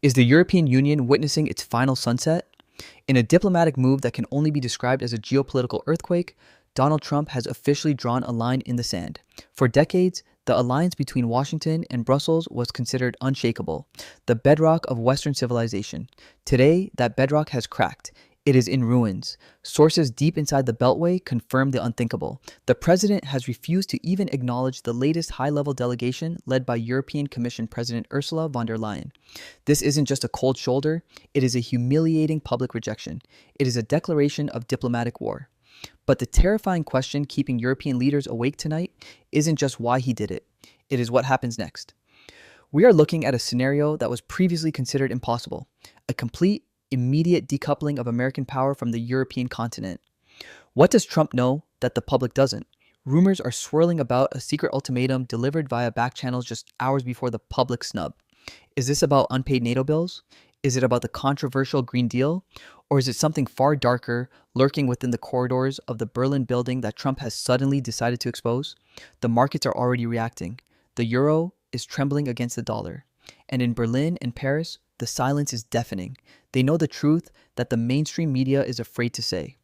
Is the European Union witnessing its final sunset? In a diplomatic move that can only be described as a geopolitical earthquake, Donald Trump has officially drawn a line in the sand. For decades, the alliance between Washington and Brussels was considered unshakable, the bedrock of Western civilization. Today, that bedrock has cracked. It is in ruins. Sources deep inside the Beltway confirm the unthinkable. The president has refused to even acknowledge the latest high-level delegation led by European Commission President Ursula von der Leyen. This isn't just a cold shoulder, it is a humiliating public rejection. It is a declaration of diplomatic war. But the terrifying question keeping European leaders awake tonight isn't just why he did it. It is what happens next. We are looking at a scenario that was previously considered impossible, a complete, immediate decoupling of American power from the European continent. What does Trump know that the public doesn't? Rumors are swirling about a secret ultimatum delivered via back channels just hours before the public snub. Is this about unpaid NATO bills? Is it about the controversial Green Deal? Or is it something far darker, lurking within the corridors of the Berlin building that Trump has suddenly decided to expose? The markets are already reacting. The euro is trembling against the dollar. And in Berlin and Paris, the silence is deafening. They know the truth that the mainstream media is afraid to say.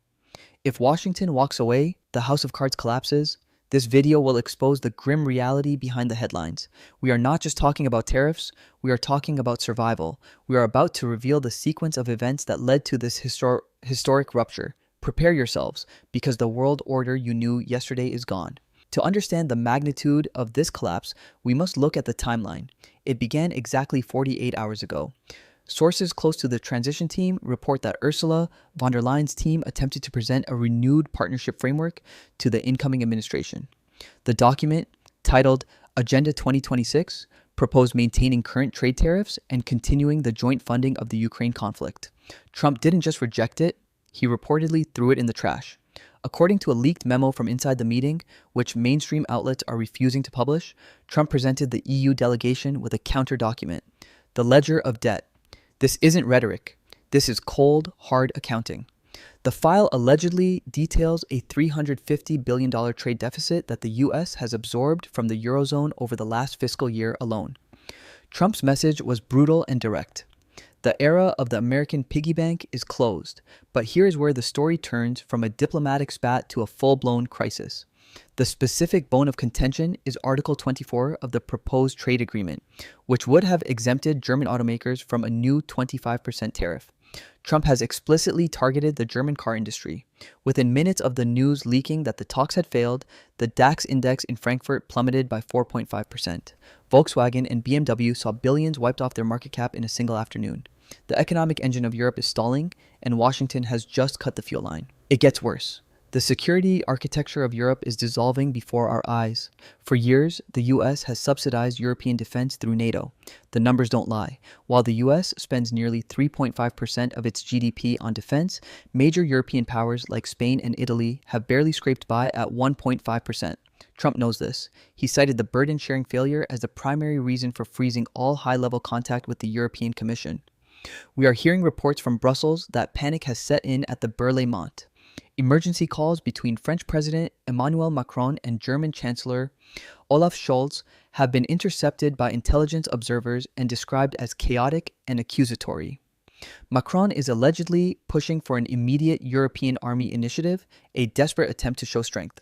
If Washington walks away, the house of cards collapses. This video will expose the grim reality behind the headlines. We are not just talking about tariffs, we are talking about survival. We are about to reveal the sequence of events that led to this historic rupture. Prepare yourselves, because the world order you knew yesterday is gone. To understand the magnitude of this collapse, we must look at the timeline. It began exactly 48 hours ago. Sources close to the transition team report that Ursula von der Leyen's team attempted to present a renewed partnership framework to the incoming administration. The document, titled Agenda 2026, proposed maintaining current trade tariffs and continuing the joint funding of the Ukraine conflict. Trump didn't just reject it, he reportedly threw it in the trash. According to a leaked memo from inside the meeting, which mainstream outlets are refusing to publish, Trump presented the EU delegation with a counter document, the Ledger of Debt. This isn't rhetoric. This is cold, hard accounting. The file allegedly details a $350 billion trade deficit that the U.S. has absorbed from the Eurozone over the last fiscal year alone. Trump's message was brutal and direct. The era of the American piggy bank is closed, but here is where the story turns from a diplomatic spat to a full-blown crisis. The specific bone of contention is Article 24 of the proposed trade agreement, which would have exempted German automakers from a new 25% tariff. Trump has explicitly targeted the German car industry. Within minutes of the news leaking that the talks had failed, the DAX index in Frankfurt plummeted by 4.5%. Volkswagen and BMW saw billions wiped off their market cap in a single afternoon. The economic engine of Europe is stalling, and Washington has just cut the fuel line. It gets worse. The security architecture of Europe is dissolving before our eyes. For years, the US has subsidized European defense through NATO. The numbers don't lie. While the US spends nearly 3.5% of its GDP on defense, major European powers like Spain and Italy have barely scraped by at 1.5%. Trump knows this. He cited the burden-sharing failure as the primary reason for freezing all high-level contact with the European Commission. We are hearing reports from Brussels that panic has set in at the Berlaymont. Emergency calls between French President Emmanuel Macron and German Chancellor Olaf Scholz have been intercepted by intelligence observers and described as chaotic and accusatory. Macron is allegedly pushing for an immediate European army initiative, a desperate attempt to show strength.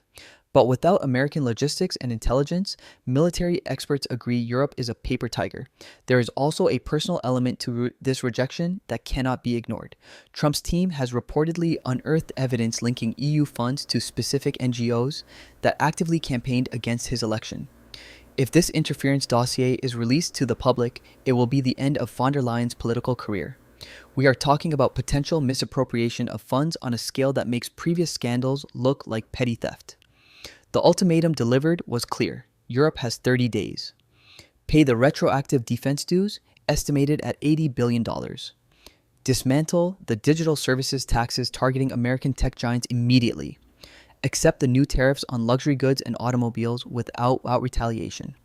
But without American logistics and intelligence, military experts agree Europe is a paper tiger. There is also a personal element to this rejection that cannot be ignored. Trump's team has reportedly unearthed evidence linking EU funds to specific NGOs that actively campaigned against his election. If this interference dossier is released to the public, it will be the end of von der Leyen's political career. We are talking about potential misappropriation of funds on a scale that makes previous scandals look like petty theft. The ultimatum delivered was clear. Europe has 30 days. Pay the retroactive defense dues, estimated at $80 billion. Dismantle the digital services taxes targeting American tech giants immediately. Accept the new tariffs on luxury goods and automobiles without retaliation.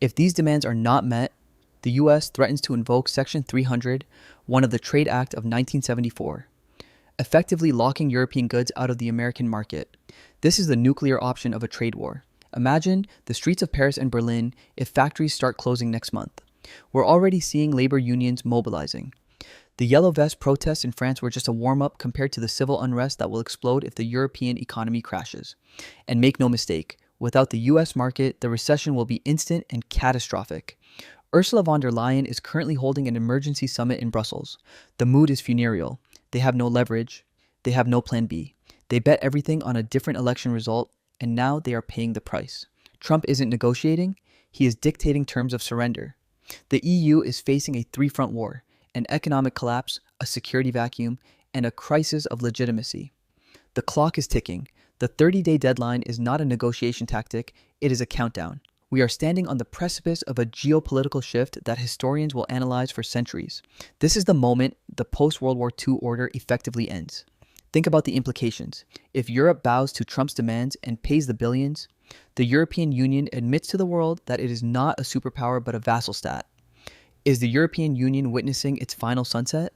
If these demands are not met, the U.S. threatens to invoke Section 300, one of the Trade Act of 1974, effectively locking European goods out of the American market. This is the nuclear option of a trade war. Imagine the streets of Paris and Berlin if factories start closing next month. We're already seeing labor unions mobilizing. The Yellow Vest protests in France were just a warm-up compared to the civil unrest that will explode if the European economy crashes. And make no mistake, without the US market, the recession will be instant and catastrophic. Ursula von der Leyen is currently holding an emergency summit in Brussels. The mood is funereal. They have no leverage. They have no plan B. They bet everything on a different election result, and now they are paying the price. Trump isn't negotiating. He is dictating terms of surrender. The EU is facing a three-front war: an economic collapse, a security vacuum, and a crisis of legitimacy. The clock is ticking. The 30-day deadline is not a negotiation tactic, it is a countdown. We are standing on the precipice of a geopolitical shift that historians will analyze for centuries. This is the moment the post-World War II order effectively ends. Think about the implications. If Europe bows to Trump's demands and pays the billions, the European Union admits to the world that it is not a superpower but a vassal stat. Is the European Union witnessing its final sunset?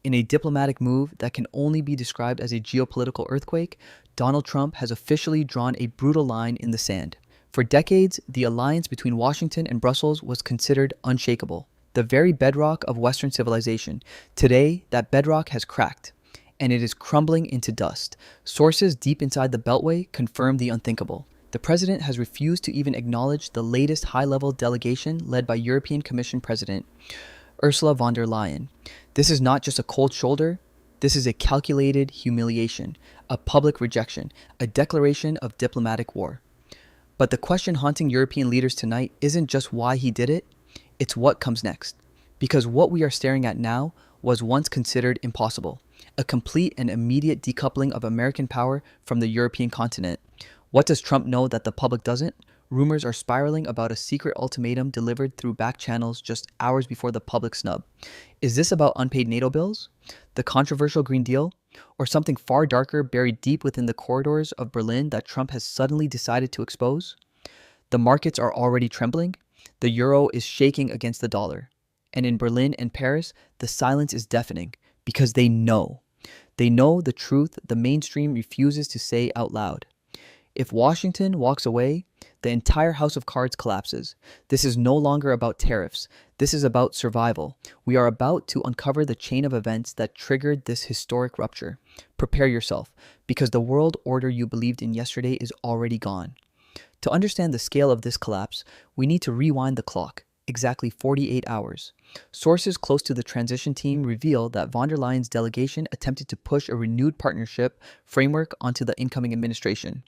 In a diplomatic move that can only be described as a geopolitical earthquake, Donald Trump has officially drawn a brutal line in the sand. For decades, the alliance between Washington and Brussels was considered unshakable, the very bedrock of Western civilization. Today, that bedrock has cracked, and it is crumbling into dust. Sources deep inside the Beltway confirm the unthinkable. The president has refused to even acknowledge the latest high-level delegation led by European Commission President Ursula von der Leyen. This is not just a cold shoulder. This is a calculated humiliation, a public rejection, a declaration of diplomatic war. But the question haunting European leaders tonight isn't just why he did it, it's what comes next. Because what we are staring at now was once considered impossible: a complete and immediate decoupling of American power from the European continent. What does Trump know that the public doesn't? Rumors are spiraling about a secret ultimatum delivered through back channels just hours before the public snub. Is this about unpaid NATO bills, the controversial Green Deal, or something far darker buried deep within the corridors of Berlin that Trump has suddenly decided to expose? The markets are already trembling. The euro is shaking against the dollar. And in Berlin and Paris, the silence is deafening because they know. They know the truth the mainstream refuses to say out loud. If Washington walks away, the entire house of cards collapses. This is no longer about tariffs. This is about survival. We are about to uncover the chain of events that triggered this historic rupture. Prepare yourself, because the world order you believed in yesterday is already gone. To understand the scale of this collapse, we need to rewind the clock, exactly 48 hours. Sources close to the transition team reveal that von der Leyen's delegation attempted to push a renewed partnership framework onto the incoming administration.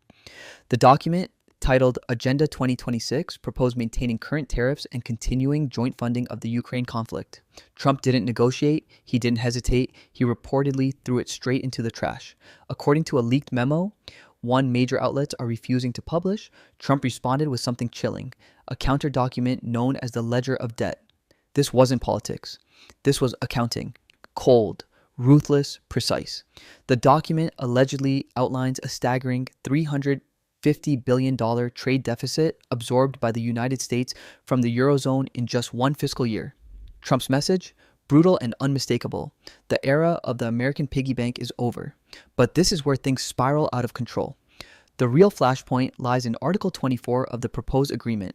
The document, titled Agenda 2026, proposed maintaining current tariffs and continuing joint funding of the Ukraine conflict. Trump didn't negotiate, he didn't hesitate, he reportedly threw it straight into the trash. According to a leaked memo one major outlets are refusing to publish, Trump responded with something chilling: a counter document known as the Ledger of Debt. This wasn't politics. This was accounting. Cold, ruthless, precise. The document allegedly outlines a staggering $350 billion trade deficit absorbed by the United States from the Eurozone in just one fiscal year. Trump's message? Brutal and unmistakable. The era of the American piggy bank is over. But this is where things spiral out of control. The real flashpoint lies in Article 24 of the proposed agreement,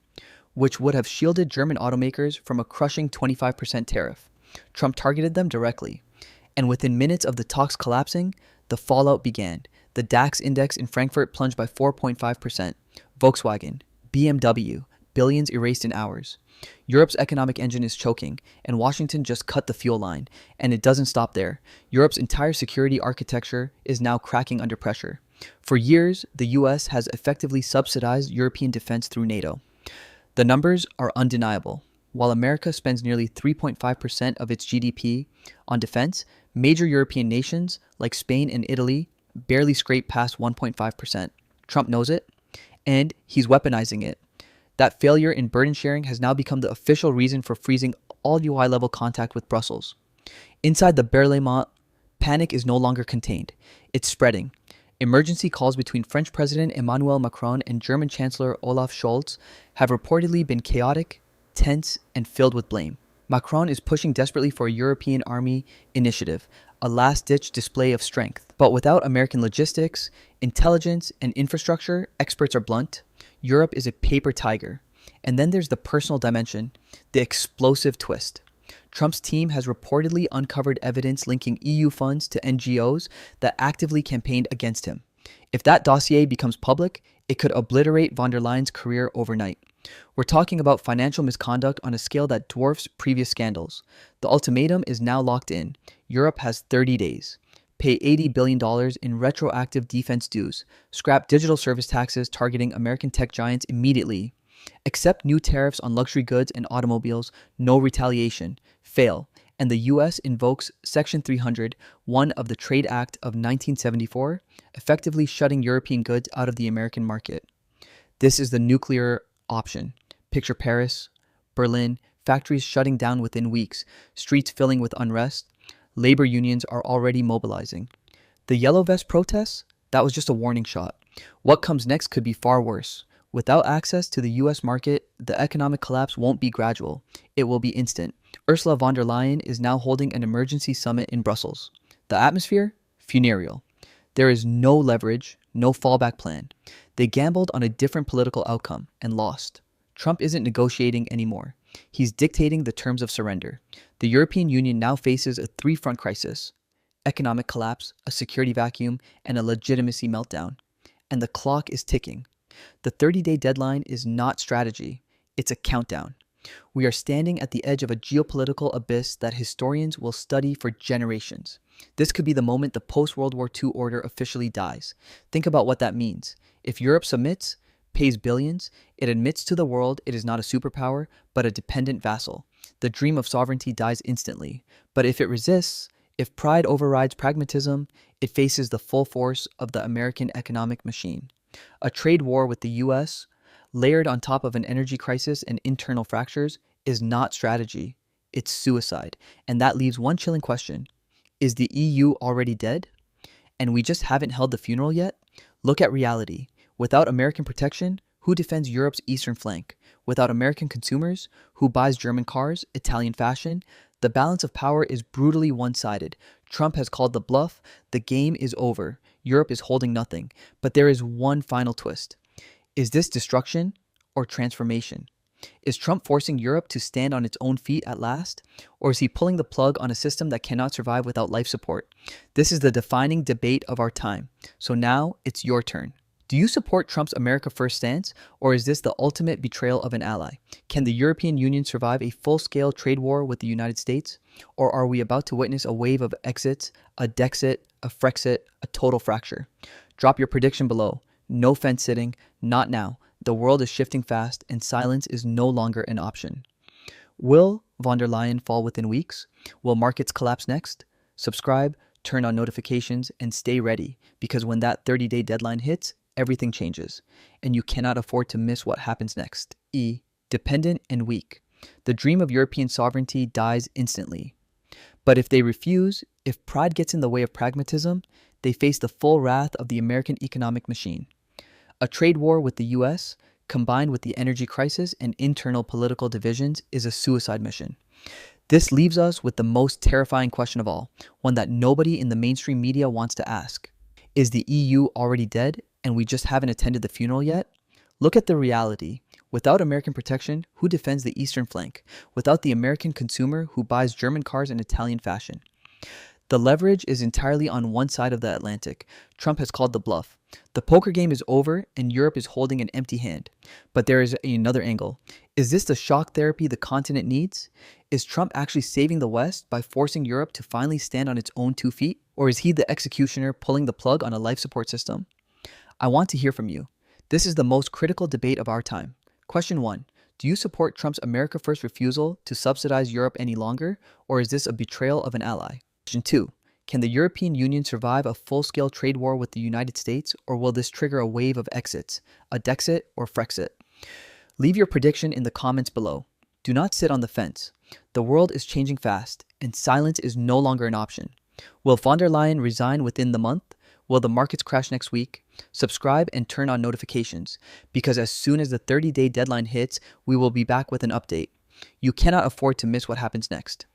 which would have shielded German automakers from a crushing 25% tariff. Trump targeted them directly. And within minutes of the talks collapsing, the fallout began. The DAX index in Frankfurt plunged by 4.5%. Volkswagen, BMW, billions erased in hours. Europe's economic engine is choking, and Washington just cut the fuel line. And it doesn't stop there. Europe's entire security architecture is now cracking under pressure. For years, the US has effectively subsidized European defense through NATO. The numbers are undeniable. While America spends nearly 3.5% of its GDP on defense, major European nations like Spain and Italy barely scrape past 1.5%. Trump knows it, and he's weaponizing it. That failure in burden sharing has now become the official reason for freezing all UI-level contact with Brussels. Inside the Berlaymont, panic is no longer contained. It's spreading. Emergency calls between French President Emmanuel Macron and German Chancellor Olaf Scholz have reportedly been chaotic, tense, and filled with blame. Macron is pushing desperately for a European army initiative, a last-ditch display of strength. But without American logistics, intelligence, and infrastructure, experts are blunt. Europe is a paper tiger. And then there's the personal dimension, the explosive twist. Trump's team has reportedly uncovered evidence linking EU funds to NGOs that actively campaigned against him. If that dossier becomes public, it could obliterate von der Leyen's career overnight. We're talking about financial misconduct on a scale that dwarfs previous scandals. The ultimatum is now locked in. Europe has 30 days. Pay $80 billion in retroactive defense dues. Scrap digital service taxes targeting American tech giants immediately. Accept new tariffs on luxury goods and automobiles. No retaliation. Fail. And the US invokes Section 300, one of the Trade Act of 1974, effectively shutting European goods out of the American market. This is the nuclear option. Picture Paris, Berlin, factories shutting down within weeks, streets filling with unrest. Labor unions are already mobilizing. The Yellow Vest protests? That was just a warning shot. What comes next could be far worse. Without access to the US market, the economic collapse won't be gradual. It will be instant. Ursula von der Leyen is now holding an emergency summit in Brussels. The atmosphere? Funereal. There is no leverage, no fallback plan. They gambled on a different political outcome and lost. Trump isn't negotiating anymore. He's dictating the terms of surrender. The European Union now faces a three-front crisis: economic collapse, a security vacuum, and a legitimacy meltdown. And the clock is ticking. The 30-day deadline is not strategy, it's a countdown. We are standing at the edge of a geopolitical abyss that historians will study for generations. This could be the moment the post-World War II order officially dies. Think about what that means. If Europe submits, pays billions, it admits to the world it is not a superpower, but a dependent vassal. The dream of sovereignty dies instantly. But if it resists, if pride overrides pragmatism, it faces the full force of the American economic machine. A trade war with the US, layered on top of an energy crisis and internal fractures, is not strategy. It's suicide. And that leaves one chilling question. Is the EU already dead? And we just haven't held the funeral yet? Look at reality. Without American protection, who defends Europe's eastern flank? Without American consumers, who buys German cars, Italian fashion? The balance of power is brutally one-sided. Trump has called the bluff. The game is over. Europe is holding nothing. But there is one final twist. Is this destruction or transformation? Is Trump forcing Europe to stand on its own feet at last? Or is he pulling the plug on a system that cannot survive without life support? This is the defining debate of our time. So now it's your turn. Do you support Trump's America First stance, or is this the ultimate betrayal of an ally? Can the European Union survive a full-scale trade war with the United States? Or are we about to witness a wave of exits, a Dexit, a Frexit, a total fracture? Drop your prediction below. No fence sitting, not now. The world is shifting fast, and silence is no longer an option. Will von der Leyen fall within weeks? Will markets collapse next? Subscribe, turn on notifications, and stay ready, because when that 30-day deadline hits, everything changes, and you cannot afford to miss what happens next. Dependent and weak. The dream of European sovereignty dies instantly. But if they refuse, if pride gets in the way of pragmatism, they face the full wrath of the American economic machine. A trade war with the US, combined with the energy crisis and internal political divisions, is a suicide mission. This leaves us with the most terrifying question of all, one that nobody in the mainstream media wants to ask. Is the EU already dead, and we just haven't attended the funeral yet? Look at the reality. Without American protection, who defends the eastern flank? Without the American consumer who buys German cars in Italian fashion? The leverage is entirely on one side of the Atlantic. Trump has called the bluff. The poker game is over, and Europe is holding an empty hand. But there is another angle. Is this the shock therapy the continent needs? Is Trump actually saving the West by forcing Europe to finally stand on its own 2 feet? Or is he the executioner pulling the plug on a life support system? I want to hear from you. This is the most critical debate of our time. Question 1. Do you support Trump's America First refusal to subsidize Europe any longer, or is this a betrayal of an ally? Question 2. Can the European Union survive a full-scale trade war with the United States, or will this trigger a wave of exits, a Dexit or Frexit? Leave your prediction in the comments below. Do not sit on the fence. The world is changing fast, and silence is no longer an option. Will von der Leyen resign within the month? Will the markets crash next week? Subscribe and turn on notifications, because as soon as the 30-day deadline hits, we will be back with an update. You cannot afford to miss what happens next.